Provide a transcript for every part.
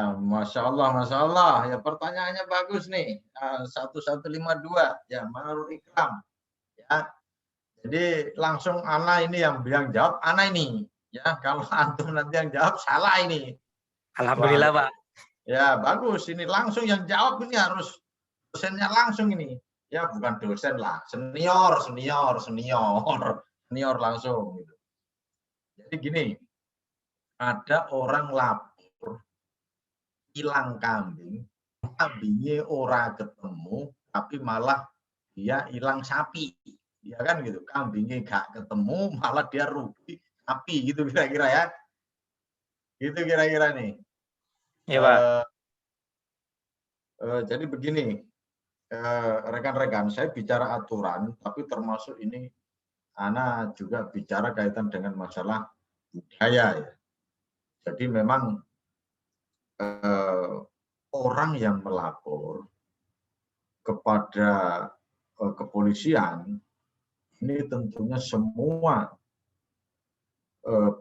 Masya Allah, Masya Allah. Ya pertanyaannya bagus nih. 1152 ya Manarul Ikram. Ya. Jadi langsung Ana ini yang jawab Ana ini. Ya kalau antum nanti yang jawab salah ini. Alhamdulillah Pak. Ya bagus. Ini langsung yang jawab ini harus dosennya langsung ini. Ya bukan dosen lah, senior langsung. Gitu. Jadi gini, ada orang lapor hilang kambing, kambingnya ora ketemu, tapi malah dia hilang sapi, ya kan gitu. Kambingnya gak ketemu, malah dia rugi sapi, gitu kira-kira ya. Gitu kira-kira nih. Iya Pak. Jadi begini, rekan-rekan, saya bicara aturan, tapi termasuk ini Ana juga bicara kaitan dengan masalah budaya ya. Jadi memang orang yang melapor kepada kepolisian ini tentunya semua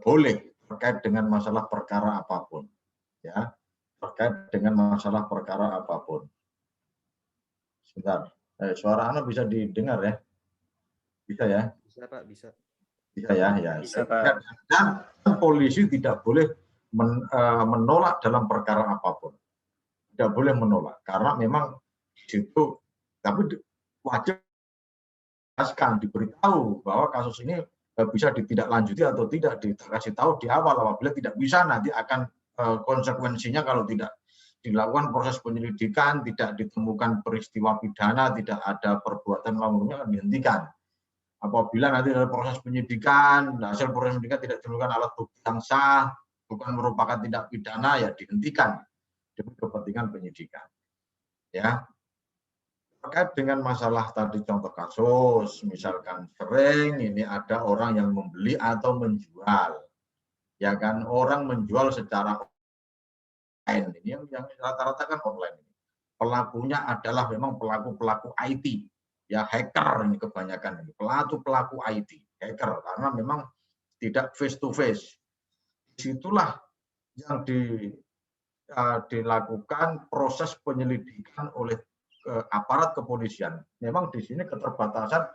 boleh terkait dengan masalah perkara apapun, ya, terkait dengan masalah perkara apapun. Sebentar, suara Ana bisa didengar ya? Bisa ya? Bisa Pak, bisa. Bisa ya, ya. Bisa, Pak. Dan polisi tidak boleh menolak dalam perkara apapun. Tidak boleh menolak karena memang di situ, tapi wajib diberitahu bahwa kasus ini bisa ditindaklanjuti atau tidak, dikasih tahu di awal. Apabila tidak bisa, nanti akan konsekuensinya kalau tidak dilakukan proses penyelidikan, tidak ditemukan peristiwa pidana, tidak ada perbuatan melawan akan dihentikan. Apabila nanti dalam proses penyidikan, hasil proses penyidikan tidak ditemukan alat bukti yang sah, bukan merupakan tindak pidana, ya dihentikan demi kepentingan penyidikan. Ya, terkait dengan masalah tadi contoh kasus, misalkan sering ini ada orang yang membeli atau menjual, ya kan, orang menjual secara online, ini yang rata-rata kan online. Pelakunya adalah memang pelaku IT, ya hacker ini kebanyakan ini, pelaku IT, hacker, karena memang tidak face to face. Disitulah yang dilakukan proses penyelidikan oleh aparat kepolisian. Memang di sini keterbatasan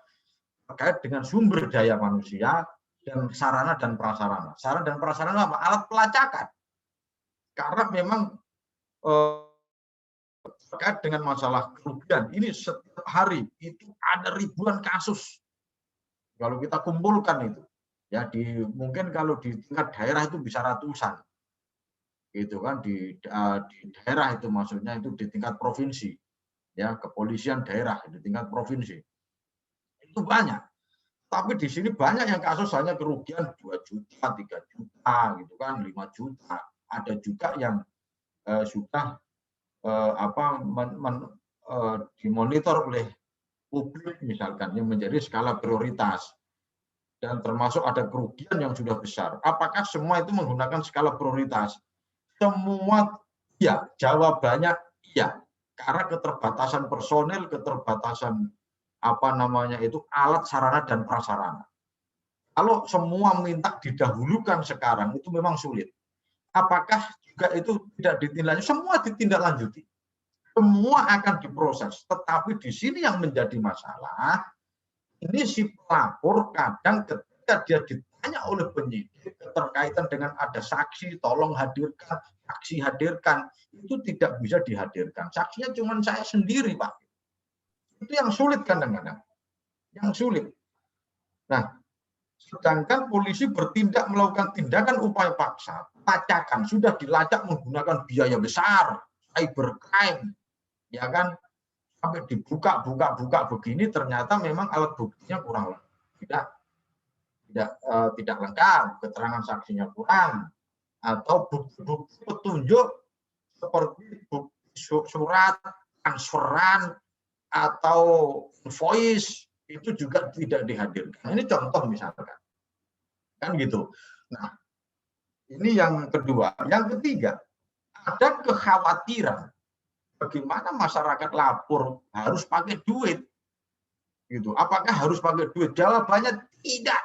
terkait dengan sumber daya manusia dan sarana dan prasarana. Sarana dan prasarana apa? Alat pelacakan. Karena memang terkait dengan masalah kerugian ini setiap hari itu ada ribuan kasus. Kalau kita kumpulkan itu, ya mungkin kalau di tingkat daerah itu bisa ratusan. Gitu kan, di daerah itu maksudnya itu di tingkat provinsi, ya, kepolisian daerah di tingkat provinsi itu banyak. Tapi di sini banyak yang kasus hanya kerugian 2 juta, 3 juta gitu kan, 5 juta. Ada juga yang sudah dimonitor oleh publik misalkan yang menjadi skala prioritas, dan termasuk ada kerugian yang sudah besar. Apakah semua itu menggunakan skala prioritas? Semua ya, jawabannya iya, karena keterbatasan personel, keterbatasan alat sarana dan prasarana. Kalau semua minta didahulukan sekarang itu memang sulit. Apakah juga itu tidak ditindaklanjuti? Semua ditindaklanjuti. Semua akan diproses. Tetapi di sini yang menjadi masalah, ini si pelapor kadang ketika dia ditanya oleh penyidik terkaitan dengan ada saksi, tolong hadirkan, saksi hadirkan, itu tidak bisa dihadirkan. Saksinya cuma saya sendiri, Pak. Itu yang sulit kadang-kadang. Yang sulit. Nah, sedangkan polisi bertindak melakukan tindakan upaya paksa, pelacakan sudah dilacak menggunakan biaya besar, cybercrime, ya kan, sampai dibuka begini, ternyata memang alat buktinya kurang, tidak lengkap, keterangan saksinya kurang, atau bukti petunjuk seperti bukti surat, transferan, atau voice itu juga tidak dihadirkan. Ini contoh misalkan, kan gitu. Nah, ini yang kedua. Yang ketiga, ada kekhawatiran bagaimana masyarakat lapor harus pakai duit, gitu. Apakah harus pakai duit? Jawabannya tidak.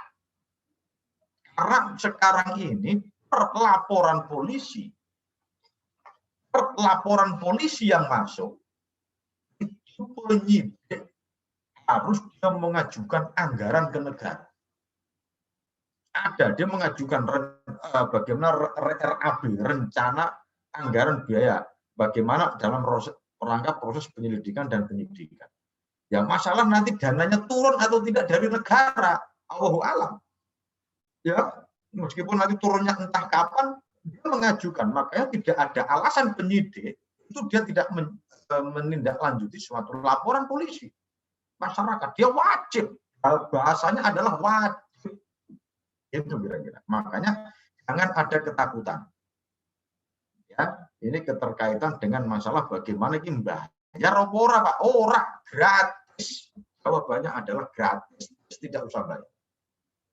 Karena sekarang ini per laporan polisi laporan polisi yang masuk, itu penyidik harus dia mengajukan anggaran ke negara. Ada, dia mengajukan bagaimana RAB, rencana anggaran biaya, bagaimana dalam rangka proses penyelidikan dan penyidikan. Ya masalah nanti dananya turun atau tidak dari negara, Allahu a'lam. Ya, meskipun nanti turunnya entah kapan, dia mengajukan. Makanya tidak ada alasan penyidik itu dia tidak menindaklanjuti suatu laporan polisi. Masyarakat dia wajib, bahasanya adalah wajib. Itu kira-kira. Makanya jangan ada ketakutan. Ya, ini keterkaitan dengan masalah bagaimana ini bayar ora Pak, ora gratis. Jawabannya adalah gratis, tidak usah bayar.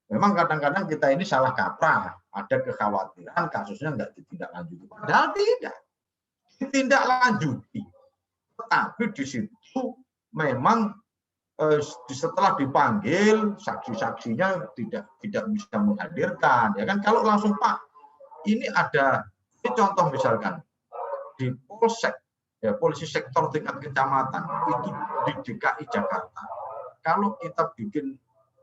Memang kadang-kadang kita ini salah kaprah, ada kekhawatiran kasusnya nggak ditindaklanjuti. Padahal tidak ditindaklanjuti. Tetapi di situ memang setelah dipanggil saksi-saksinya tidak bisa menghadirkan. Ya kan kalau langsung Pak, ini ada ini contoh misalkan di Polsek, ya polisi sektor tingkat kecamatan itu di DKI Jakarta. Kalau kita bikin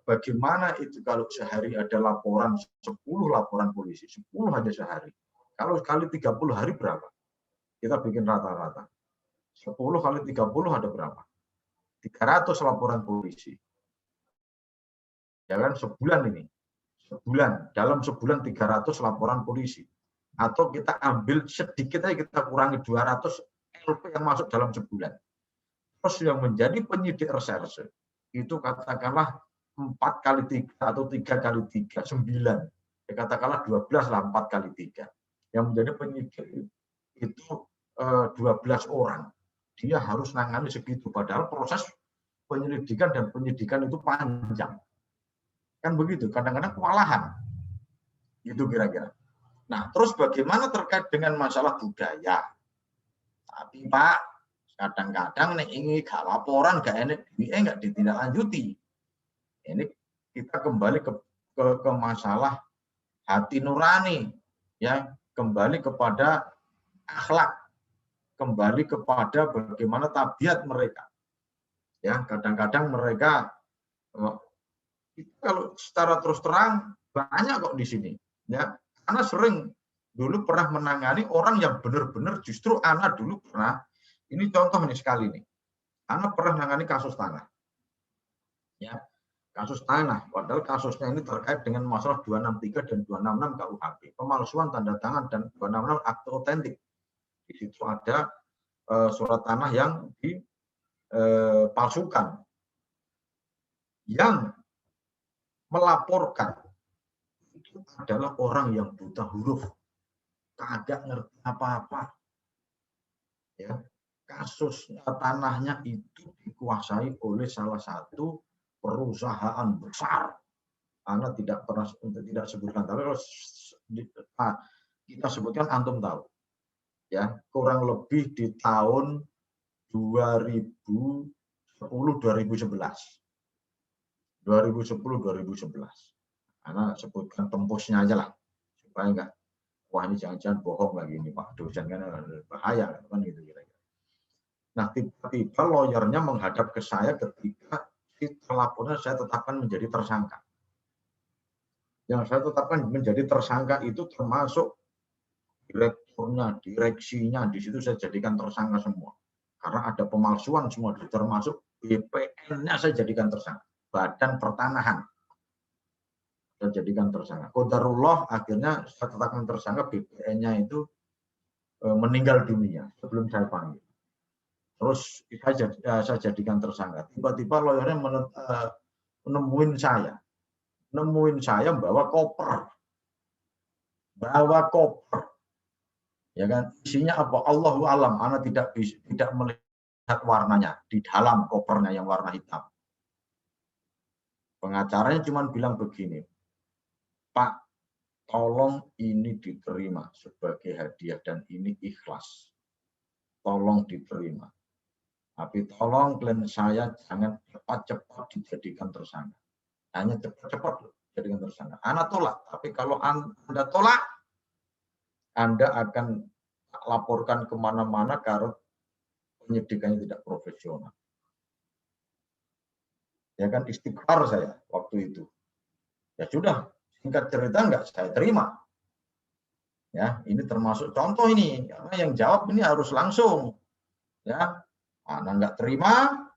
bagaimana itu kalau sehari ada laporan 10 laporan polisi, 10 aja sehari. Kalau kali 30 hari berapa? Kita bikin rata-rata. 10 kali 30 ada berapa? 300 laporan polisi. Ya kan sebulan ini. Sebulan, dalam sebulan 300 laporan polisi. Atau kita ambil sedikit aja kita kurangi 200 LP yang masuk dalam sebulan. Terus yang menjadi penyidik reserse itu katakanlah 4 kali 3 atau 3 kali 3, 9. Ya, katakanlah 12 lah 4 kali 3. Yang menjadi penyidik itu 12 orang. Dia harus nangani segitu. Padahal proses penyelidikan dan penyidikan itu panjang. Kan begitu, kadang-kadang kewalahan. Itu kira-kira. Nah, terus bagaimana terkait dengan masalah budaya? Tapi Pak, kadang-kadang nih ini gak laporan, gak enak, nggak ditindaklanjuti. Ini kita kembali ke masalah hati nurani, ya kembali kepada akhlak, kembali kepada bagaimana tabiat mereka. Ya kadang-kadang mereka itu kalau secara terus terang banyak kok di sini, ya karena sering dulu pernah menangani orang yang benar-benar justru anak dulu pernah ini contoh nih sekali nih, anak pernah menangani kasus tanah, ya. Kasus tanah, padahal kasusnya ini terkait dengan masalah 263 dan 266 KUHP, pemalsuan tanda tangan dan 266 akte otentik. Di situ ada surat tanah yang dipalsukan. Yang melaporkan itu adalah orang yang buta huruf, kagak ngerti apa-apa. Ya, kasus tanahnya itu dikuasai oleh salah satu perusahaan besar. Anda tidak pernah tidak sebutkan, tapi kalau kita sebutkan antum tahu. Ya, kurang lebih di tahun 2010 2011. 2010-2011. Karena sebutkan tempusnya aja lah supaya enggak wah ini jangan-jangan bohong lagi ini Pak dosen kan bahaya kan gitu kira-kira. Nah, tiba-tiba lawyernya menghadap ke saya ketika si terlapornya saya tetapkan menjadi tersangka. Yang saya tetapkan menjadi tersangka itu termasuk direkturnya, direksinya, di situ saya jadikan tersangka semua. Karena ada pemalsuan semua, termasuk BPN-nya saya jadikan tersangka. Badan Pertanahan saya jadikan tersangka. Qadarullah akhirnya saya tetapkan tersangka, BPN-nya itu meninggal dunia sebelum saya panggil. Terus saya jadikan tersangka. Tiba-tiba lawyernya nemuin saya bawa koper, ya kan? Isinya apa? Allahu alam. Ana tidak melihat warnanya di dalam kopernya yang warna hitam. Pengacaranya cuma bilang begini, Pak, tolong ini diterima sebagai hadiah dan ini ikhlas. Tolong diterima. Tapi tolong klien saya jangan cepat-cepat dijadikan tersangka. Hanya cepat-cepat dijadikan tersangka. Anda tolak. Tapi kalau Anda tolak, Anda akan laporkan kemana-mana karena penyidikannya tidak profesional. Ya kan istighfar saya waktu itu. Ya sudah, singkat cerita nggak saya terima. Ya, ini termasuk contoh ini, karena yang jawab ini harus langsung. Ya, anak nggak terima,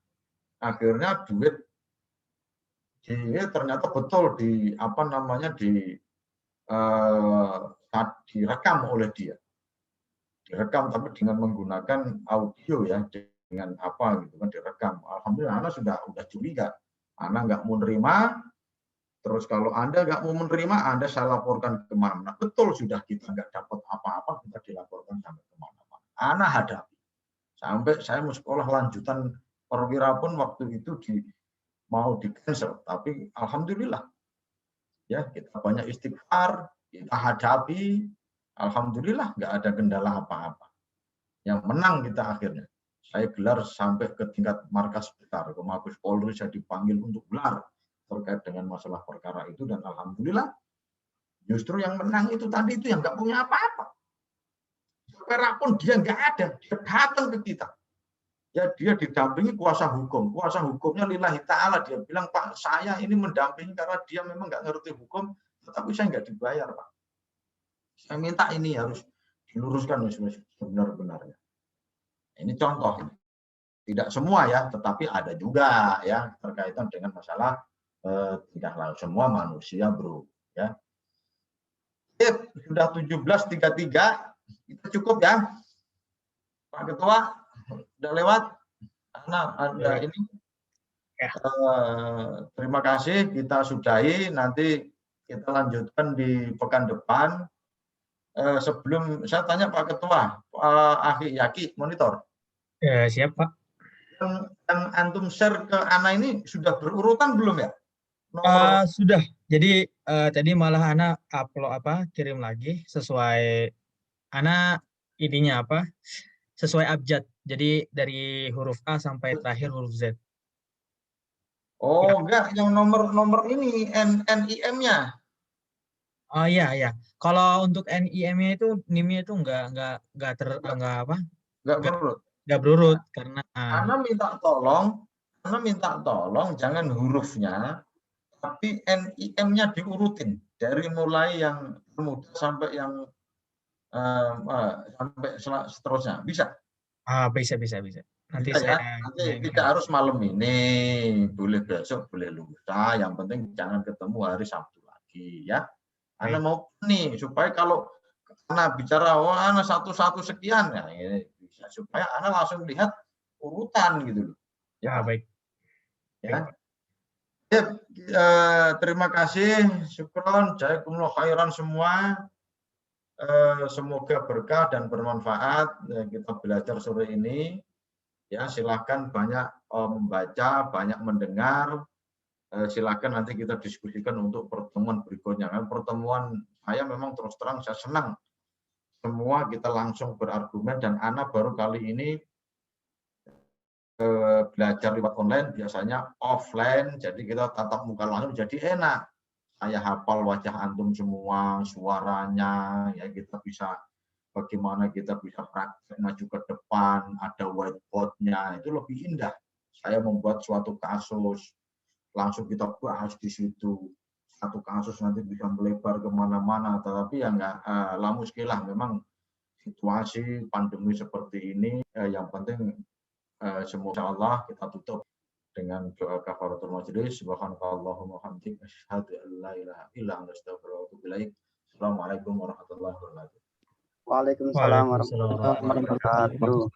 akhirnya duit ternyata betul direkam oleh dia. Direkam tapi dengan menggunakan audio ya, dengan apa gitu kan direkam. Alhamdulillah anak sudah curiga. Anak nggak mau nerima, terus kalau Anda nggak mau menerima, Anda saya laporkan kemana-mana. Betul sudah kita nggak dapat apa-apa, kita dilaporkan sampai kemana-mana. Anak hadapi. Sampai saya mau sekolah lanjutan perwira pun waktu itu mau di cancel, tapi alhamdulillah ya kita banyak istighfar, kita hadapi, alhamdulillah nggak ada kendala apa-apa. Yang menang kita akhirnya. Saya gelar sampai ke tingkat markas besar, ke Mabes Polri saya dipanggil untuk gelar terkait dengan masalah perkara itu, dan alhamdulillah justru yang menang itu tadi itu yang nggak punya apa-apa. Perak pun dia nggak ada, dia datang ke kita. Ya dia didampingi kuasa hukum. Kuasa hukumnya lillahi ta'ala. Dia bilang, Pak, saya ini mendampingi karena dia memang nggak ngerti hukum, tetapi saya nggak dibayar, Pak. Saya minta ini harus diluruskan sebenar-benarnya. Ini contoh. Tidak semua ya, tetapi ada juga ya terkaitan dengan masalah tidak langsung semua manusia, bro. Ya. Sudah 17.33, itu cukup ya, Pak Ketua. Udah lewat. Anda ini terima kasih, kita sudahi, nanti kita lanjutkan di pekan depan. Sebelum saya tanya Pak Ketua, Akhi Yaki monitor. Siap Pak. Yang antum share ke Ana ini sudah berurutan belum ya? Sudah. Jadi tadi malah Ana upload kirim lagi sesuai Ana ininya sesuai abjad. Jadi dari huruf A sampai terakhir huruf Z. Oh, ya. Enggak, yang nomor ini NIM-nya. Oh iya. Kalau untuk NIM-nya itu NIM-nya itu enggak berurut. Enggak berurut karena Ana minta tolong jangan hurufnya, tapi NIM-nya diurutin dari mulai yang termuda sampai yang sampai seterusnya. Bisa? Bisa. Nanti bisa, saya nanti tidak harus malam ini, boleh besok, boleh lusa. Yang penting jangan ketemu hari Sabtu lagi ya. Ana mau nih supaya kalau Ana bicara Ana satu sekian ya ini bisa, supaya Ana langsung lihat urutan gitu loh. Ya, baik. Ya. Terima kasih, syukron, jazakumullah khairan semua. Semoga berkah dan bermanfaat kita belajar sore ini. Ya, silahkan banyak membaca, banyak mendengar. Silahkan nanti kita diskusikan untuk pertemuan berikutnya. Pertemuan saya memang terus terang saya senang. Semua kita langsung berargumen, dan Ana baru kali ini belajar lewat online, biasanya offline. Jadi kita tatap muka langsung jadi enak. Saya hafal wajah antum semua, suaranya, ya kita bisa bagaimana kita bisa praktek maju ke depan, ada whiteboard-nya, itu lebih indah. Saya membuat suatu kasus, langsung kita bahas di situ. Satu kasus nanti bisa melebar kemana-mana, tetapi ya nggak lamuskilah, memang situasi pandemi seperti ini, yang penting semoga Allah kita tutup dengan doa kafaratul majelis. Subhanakallahumma wa hamdika asyhadu an la ilaha illa anta astaghfiruka wa atubu ilaik. Assalamualaikum warahmatullahi wabarakatuh. Waalaikumsalam warahmatullahi wabarakatuh.